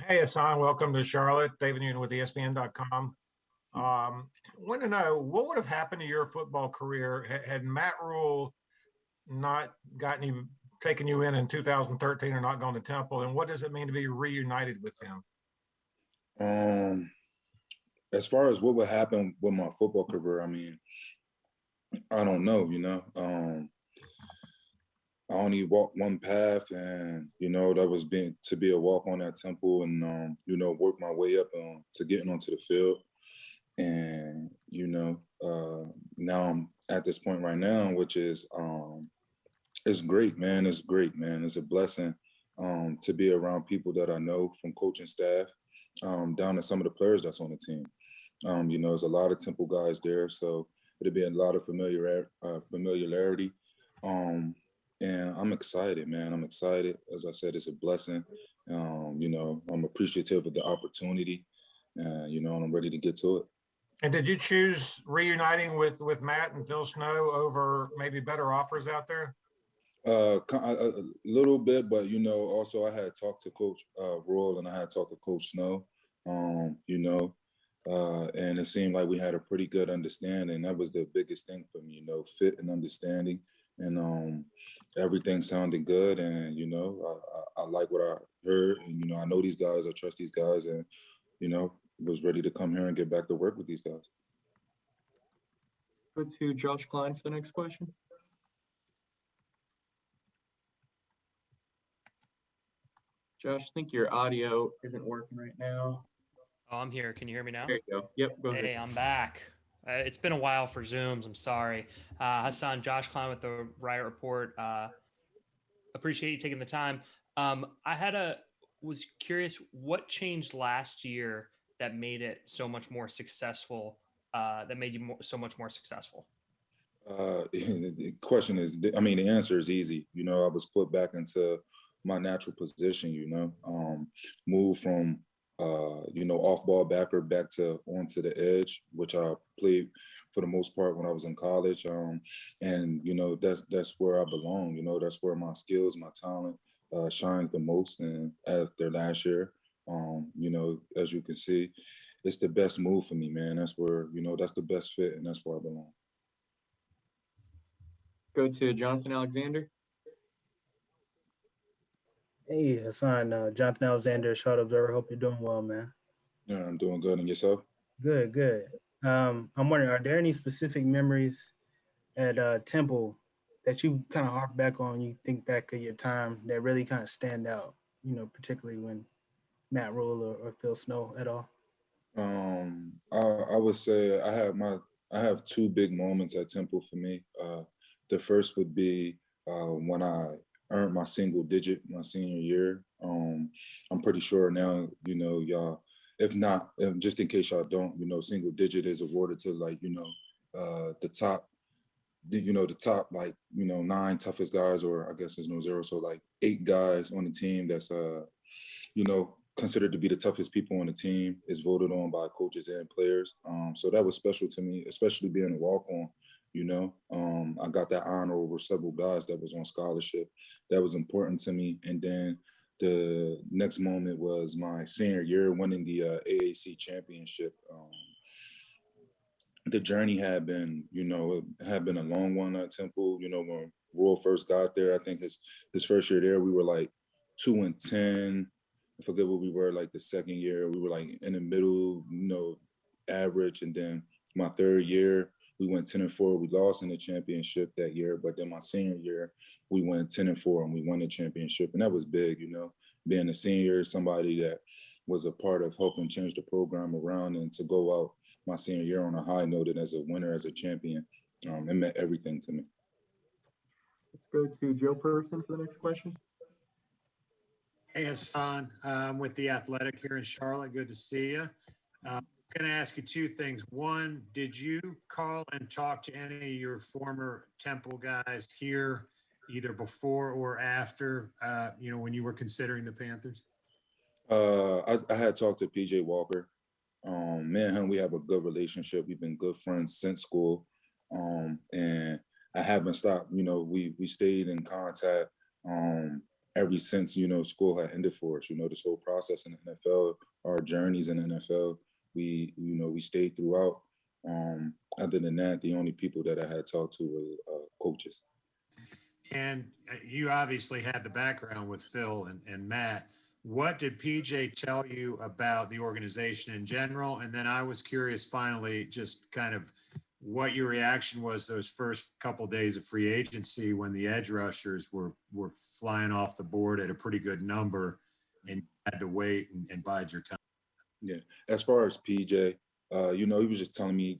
Hey, Haason, welcome to Charlotte. David Newton with ESPN.com. Want to know what would have happened to your football career had Matt Rhule not gotten you, taken you in 2013 or not gone to Temple, and what does it mean to be reunited with him? Um, as far as what would happen with my football career, I mean, I don't know, I only walked one path and, that was being to be a walk on at Temple and, work my way up to getting onto the field. And, now I'm at this point right now, which is, it's great, man. It's great, man. It's a blessing to be around people that I know from coaching staff down to some of the players that's on the team. There's a lot of Temple guys there, so it'll be a lot of familiarity. And I'm excited, man. I'm excited. As I said, it's a blessing. I'm appreciative of the opportunity, and I'm ready to get to it. And did you choose reuniting with Matt and Phil Snow over maybe better offers out there? A little bit, but also I had talked to Coach Rhule and I had talked to Coach Snow. And it seemed like we had a pretty good understanding. That was the biggest thing for me, fit and understanding, and everything sounded good. And I like what I heard, and I know these guys, I trust these guys, and was ready to come here and get back to work with these guys. Go to Josh Klein for the next question. Josh, I think your audio isn't working right now. Oh, I'm here. Can you hear me now? There you go. Yep, go ahead. Hey, I'm back. It's been a while for Zooms. I'm sorry. Haason, Josh Klein with the Riot Report. Appreciate you taking the time. Was curious what changed last year that made it so much more successful, that made you so much more successful? The question is, the answer is easy. I was put back into my natural position, moved from, off-ball backer back to onto the edge, which I played for the most part when I was in college. And, that's where I belong. That's where my skills, my talent shines the most. And after last year, as you can see, it's the best move for me, man. That's where, that's the best fit, and that's where I belong. Go to Jonathan Alexander. Hey, Haason, Jonathan Alexander, Charlotte Observer. Hope you're doing well, man. Yeah, I'm doing good. And yourself? Good, good. I'm wondering, are there any specific memories at Temple that you kind of harp back on, you think back of your time that really kind of stand out, particularly when Matt Rhule or Phil Snow at all? I would say I have two big moments at Temple for me. The first would be when I earned my single digit my senior year. I'm pretty sure now, y'all, if not, just in case y'all don't, single digit is awarded to the top, the top, 9 toughest guys, or I guess there's no zero. So 8 guys on the team that's, considered to be the toughest people on the team is voted on by coaches and players. So that was special to me, especially being a walk-on. I got that honor over several guys that was on scholarship. That was important to me. And then the next moment was my senior year, winning the AAC championship. The journey had been, it had been a long one at Temple. When Rhule first got there, I think his first year there, we were 2-10. I forget what we were the second year. We were in the middle, average. And then my third year, we went 10-4. We lost in the championship that year. But then my senior year, we went 10-4 and we won the championship. And that was big, being a senior, somebody that was a part of helping change the program around, and to go out my senior year on a high note and as a winner, as a champion, it meant everything to me. Let's go to Joe Person for the next question. Hey, Haason, I'm with The Athletic here in Charlotte. Good to see you. I'm going to ask you 2 things. One, did you call and talk to any of your former Temple guys here, either before or after, when you were considering the Panthers? I had talked to PJ Walker. Me and him, we have a good relationship. We've been good friends since school. And I haven't stopped. We stayed in contact. ever since, school had ended for us, this whole process in the NFL, our journeys in the NFL, we stayed throughout. Other than that, the only people that I had talked to were coaches. And you obviously had the background with Phil and Matt. What did PJ tell you about the organization in general? And then I was curious, finally, just kind of what your reaction was those first couple of days of free agency when the edge rushers were flying off the board at a pretty good number, and you had to wait and bide your time. Yeah, as far as PJ, he was just telling me,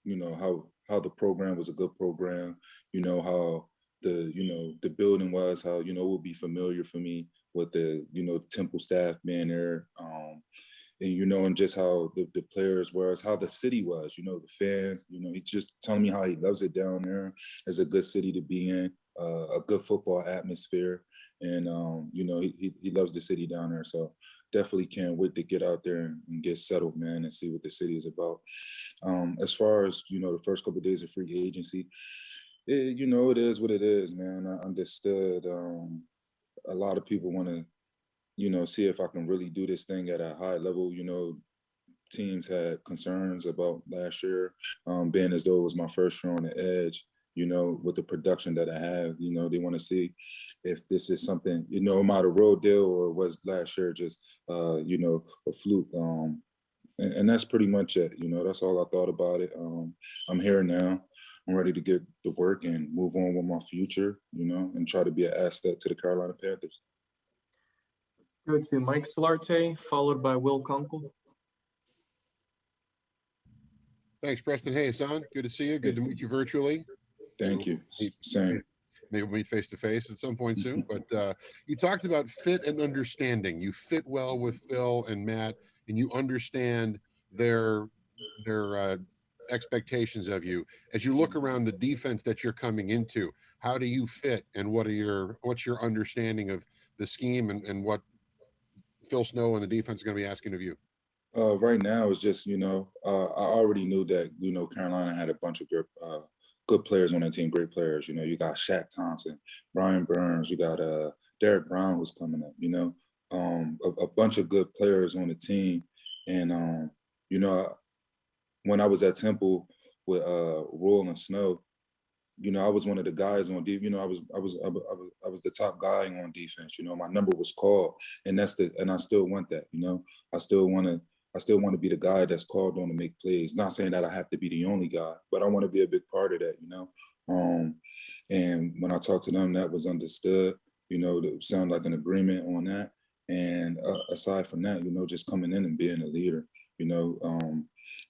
how the program was a good program, how the building was, how, it would be familiar for me with the, Temple staff being there. And just how the players were, how the city was, the fans, he's just telling me how he loves it down there. It's a good city to be in, a good football atmosphere. And, he loves the city down there. So definitely can't wait to get out there and get settled, man, and see what the city is about. As far as, the first couple of days of free agency, it is what it is, man. I understood. A lot of people want to, see if I can really do this thing at a high level. Teams had concerns about last year, being as though it was my first year on the edge, with the production that I have. They want to see if this is something, am I the real deal, or was last year just, a fluke? And that's pretty much it. That's all I thought about it. I'm here now. I'm ready to get to work and move on with my future, and try to be an asset to the Carolina Panthers. Go to Mike Solarte, followed by Will Kunkel. Thanks, Preston. Hey, Haason. Good to see you. Good to meet you virtually. Thank you. Same. Maybe we'll meet face to face at some point soon. But you talked about fit and understanding. You fit well with Phil and Matt, and you understand their expectations of you. As you look around the defense that you're coming into, how do you fit, and what's your understanding of the scheme and what Phil Snow and the defense is going to be asking of you? Right now, it's just, I already knew that, Carolina had a bunch of good players on their team, great players. You got Shaq Thompson, Brian Burns, you got Derek Brown who's coming up, a bunch of good players on the team. And, when I was at Temple with Rhule and Snow, I was one of the guys on defense. I was the top guy on defense. My number was called, and I still want that. I still want to be the guy that's called on to make plays. Not saying that I have to be the only guy, but I want to be a big part of that. And when I talked to them, that was understood. It sounded like an agreement on that. And aside from that, just coming in and being a leader.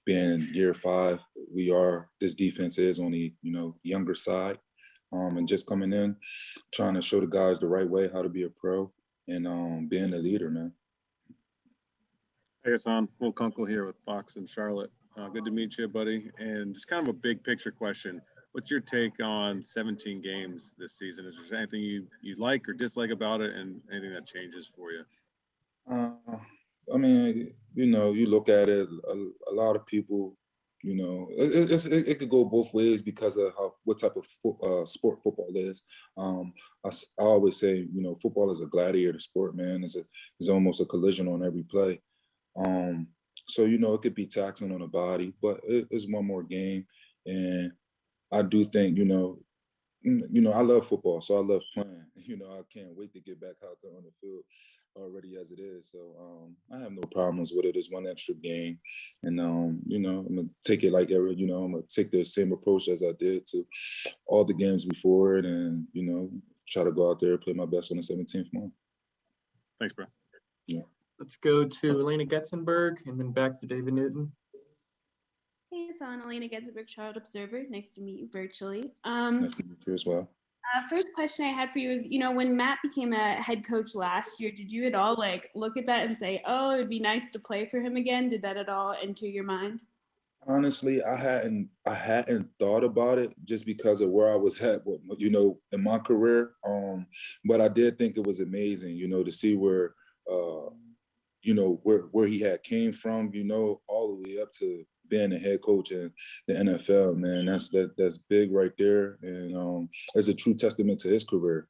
Being year 5, this defense is on the, younger side. And just coming in, trying to show the guys the right way, how to be a pro, and being a leader, man. Hey, Haason, Will Kunkel here with Fox and Charlotte. Good to meet you, buddy. And just kind of a big picture question. What's your take on 17 games this season? Is there anything you like or dislike about it, and anything that changes for you? I mean, you look at it, a lot of people, it could go both ways because of what type of sport football is. I always say, football is a gladiator sport, man. It's almost a collision on every play. So, it could be taxing on the body, but it's one more game. And I do think, I love football, so I love playing. I can't wait to get back out there on the field already as it is. So I have no problems with it. It's one extra game. And, I'm going to take it like I'm going to take the same approach as I did to all the games before it, and, try to go out there and play my best on the 17th month. Thanks, bro. Yeah. Let's go to Elena Getzenberg and then back to David Newton. Hey, Haason, Elena Getzenberg, Child Observer. Nice to meet you virtually. Nice to meet you as well. First question I had for you is, when Matt became a head coach last year, did you at all look at that and say, oh, it'd be nice to play for him again? Did that at all enter your mind? Honestly, I hadn't thought about it just because of where I was at, in my career. But I did think it was amazing, to see where, where he had came from, all the way up to being a head coach in the NFL, man. That's big right there. And it's a true testament to his career.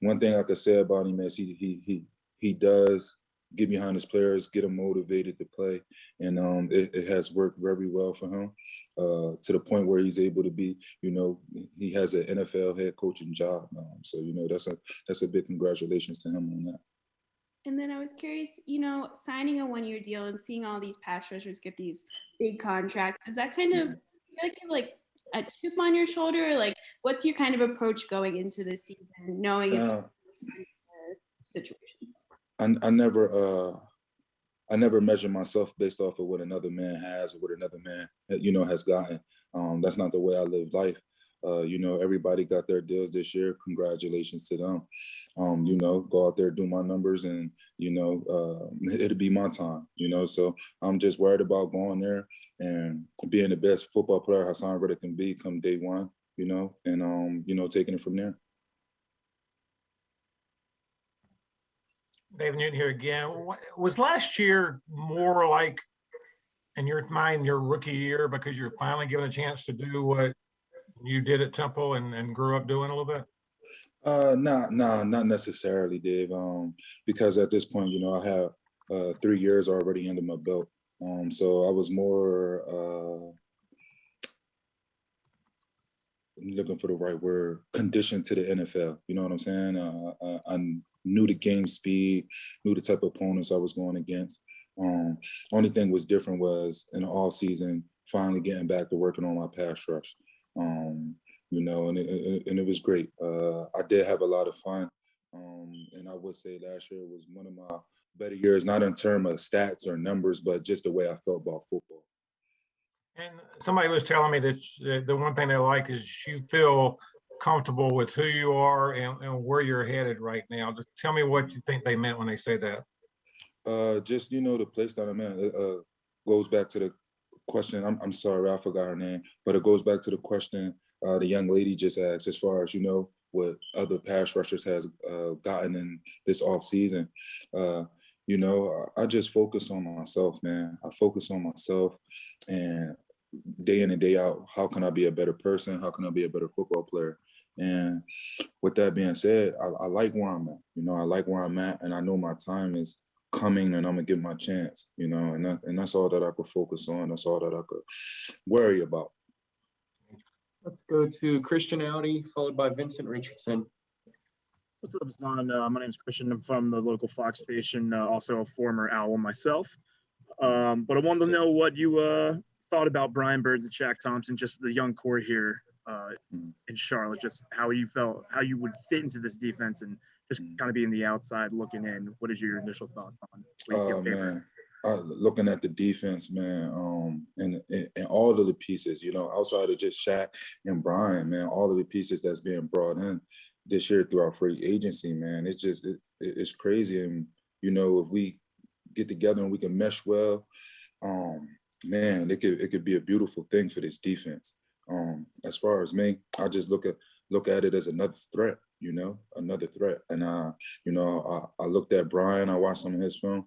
One thing I could say about him is he does get behind his players, get them motivated to play, and it has worked very well for him. To the point where he's able to be, he has an NFL head coaching job now. So, that's a big congratulations to him on that. And then I was curious, signing a 1-year deal and seeing all these pass rushers get these big contracts, is that kind of, you feel like a chip on your shoulder? Like, what's your kind of approach going into this season, knowing it's a situation? I never measure myself based off of what another man has or what another man, has gotten. That's not the way I live life. Everybody got their deals this year. Congratulations to them. Go out there, do my numbers, and, it'll be my time, So I'm just worried about going there and being the best football player Haason Reddick can be come day one, and, taking it from there. David Newton here again. Was last year more like, in your mind, your rookie year because you're finally given a chance to do what you did at Temple and grew up doing a little bit? Not necessarily, Dave. Because at this point, I have 3 years already under my belt. So I was more I'm looking for the right word, conditioned to the NFL. You know what I'm saying? I knew the game speed, knew the type of opponents I was going against. Only thing was different was in the off season, finally getting back to working on my pass rush. And it was great. I did have a lot of fun. And I would say last year was one of my better years, not in terms of stats or numbers, but just the way I felt about football. And somebody was telling me that the one thing they like is you feel comfortable with who you are and where you're headed right now. Just tell me what you think they meant when they say that. Just, the place that I'm in. Goes back to the question. I'm sorry, I forgot her name, but it goes back to the question the young lady just asked as far as, what other pass rushers has gotten in this off season. I just focus on myself, man. I focus on myself, and day in and day out, how can I be a better person? How can I be a better football player? And with that being said, I like where I'm at. I like where I'm at, and I know my time is coming, and I'm gonna get my chance. And that's all that I could focus on. That's all that I could worry about. Let's go to Christian Audi, followed by Vincent Richardson. What's up, Zon? My name is Christian. I'm from the local Fox station, also a former owl myself. But I wanted to know what you thought about Brian Burns and Shaq Thompson, just the young core here in Charlotte, just how you felt, how you would fit into this defense, and just kind of being the outside looking in. What is your initial thoughts on what you see on paper? Man. Looking at the defense, man, and all of the pieces, outside of just Shaq and Brian, man, all of the pieces that's being brought in this year through our free agency, man, it's just it's crazy. And if we get together and we can mesh well, man, it could be a beautiful thing for this defense. As far as me, I just look at it as another threat, another threat. And I looked at Brian. I watched some of his film.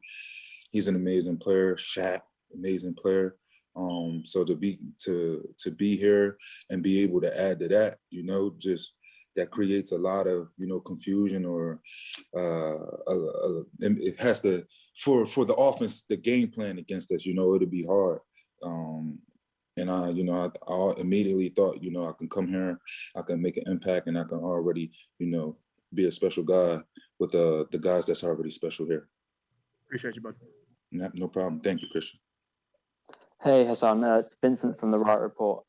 He's an amazing player. Shaq, amazing player. So to be here and be able to add to that, just that creates a lot of confusion, or it has to for the offense, the game plan against us. It'll be hard. And I immediately thought, I can come here, I can make an impact, and I can already, be a special guy with the guys that's already special here. Appreciate you, bud. No problem. Thank you, Christian. Hey, Haason. It's Vincent from the Right Report.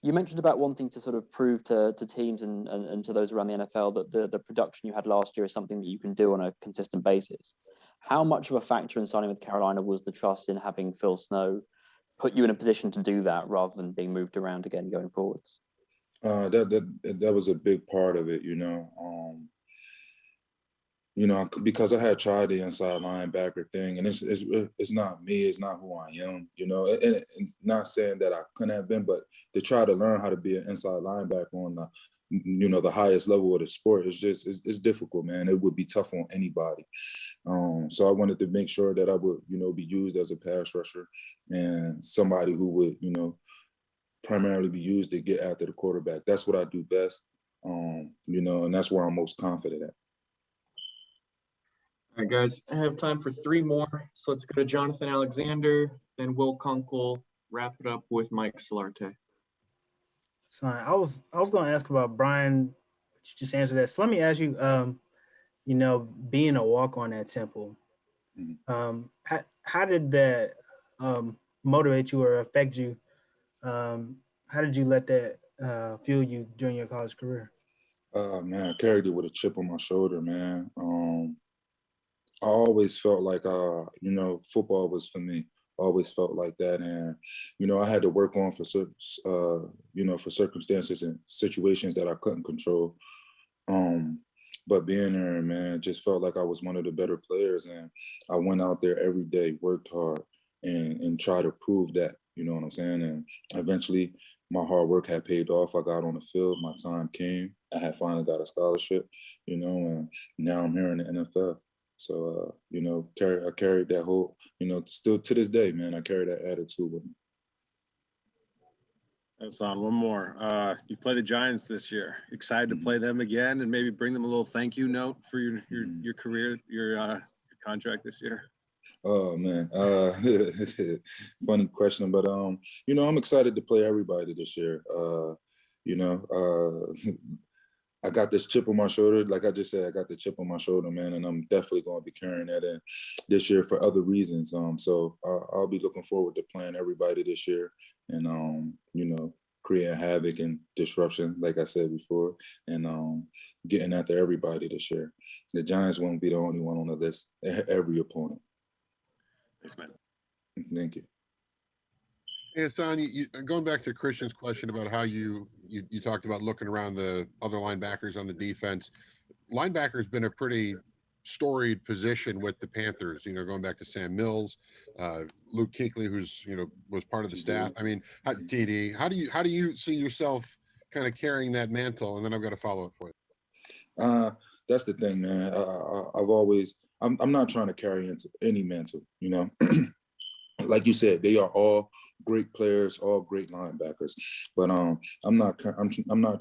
You mentioned about wanting to sort of prove to teams and to those around the NFL that the production you had last year is something that you can do on a consistent basis. How much of a factor in signing with Carolina was the trust in having Phil Snow put you in a position to do that rather than being moved around again going forwards? That was a big part of it, because I had tried the inside linebacker thing, and it's not me, it's not who I am, and not saying that I couldn't have been, but to try to learn how to be an inside linebacker on the highest level of the sport is just, it's difficult, man. It would be tough on anybody. So I wanted to make sure that I would, be used as a pass rusher and somebody who would, primarily be used to get after the quarterback. That's what I do best. You know, and that's where I'm most confident at. All right, guys, I have time for 3 more. So let's go to Jonathan Alexander, then Will Kunkel, wrap it up with Mike Solarte. So I was going to ask about Brian, but you just answered that. So let me ask you, you know, being a walk-on at Temple, how did that motivate you or affect you? How did you let that fuel you during your college career? Man, I carried it with a chip on my shoulder, man. I always felt like, you know, football was for me. Always felt like that, and you know, I had to work on for you know, for circumstances and situations that I couldn't control. But being there, man, just felt like I was one of the better players, and I went out there every day, worked hard, and tried to prove that. You know what I'm saying? And eventually, my hard work had paid off. I got on the field. My time came. I had finally got a scholarship. You know, and now I'm here in the NFL. So, you know, I carried that whole, you know, still to this day, man, I carry that attitude with me. That's on one more. You play the Giants this year. Excited to play them again and maybe bring them a little thank you note for your career, your contract this year? Oh man, funny question, but you know, I'm excited to play everybody this year. You know, I got this chip on my shoulder. Like I just said, I got the chip on my shoulder, man, and I'm definitely going to be carrying that in this year for other reasons. So I'll be looking forward to playing everybody this year, and you know, creating havoc and disruption, like I said before, and getting after everybody this year. The Giants won't be the only one on the list. Every opponent. Thanks, man. Thank you. Hey, Haason, going back to Christian's question about how you talked about looking around the other linebackers on the defense. Linebacker's been a pretty storied position with the Panthers, you know, going back to Sam Mills, Luke Kuechly, who's, you know, was part of the staff. I mean, TD, how do you see yourself kind of carrying that mantle? And then I've got a follow-up for you. That's the thing, man. I'm not trying to carry into any mantle, you know. Like you said, they are all great players, all great linebackers. But I'm not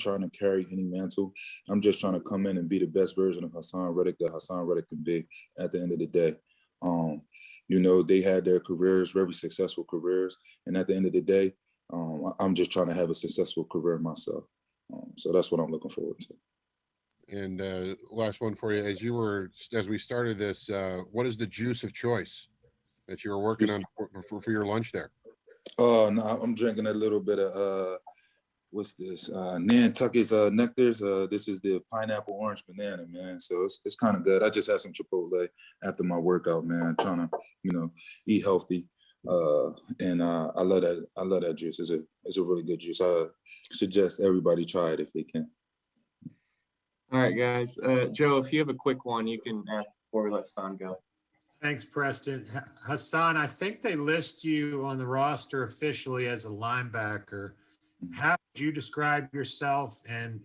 trying to carry any mantle. I'm just trying to come in and be the best version of Haason Reddick that Haason Reddick can be at the end of the day. You know, they had their careers, very successful careers, and at the end of the day, I'm just trying to have a successful career myself. So that's what I'm looking forward to. And last one for you, as we started this, what is the juice of choice that you were working on for your lunch there? Oh, no, I'm drinking a little bit of what's this? Nantucket's nectars. This is the pineapple orange banana, man. So it's kind of good. I just had some Chipotle after my workout, man. Trying to, you know, eat healthy. And I love that. I love that juice. It's a really good juice. I suggest everybody try it if they can. All right, guys. Joe, if you have a quick one, you can ask before we let Haason go. Thanks, Preston. Haason, I think they list you on the roster officially as a linebacker. How would you describe yourself, and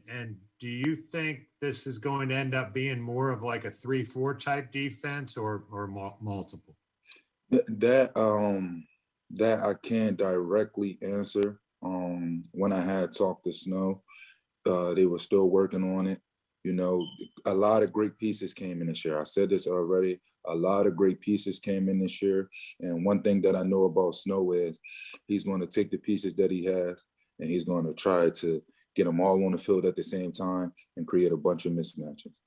do you think this is going to end up being more of like a 3-4 type defense or multiple? That I can't directly answer. When I had talked to Snow, they were still working on it. You know, a lot of great pieces came in this year. I said this already. A lot of great pieces came in this year. And one thing that I know about Snow is he's going to take the pieces that he has and he's going to try to get them all on the field at the same time and create a bunch of mismatches.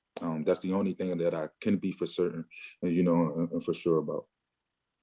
That's the only thing that I can be for certain, you know, and for sure about.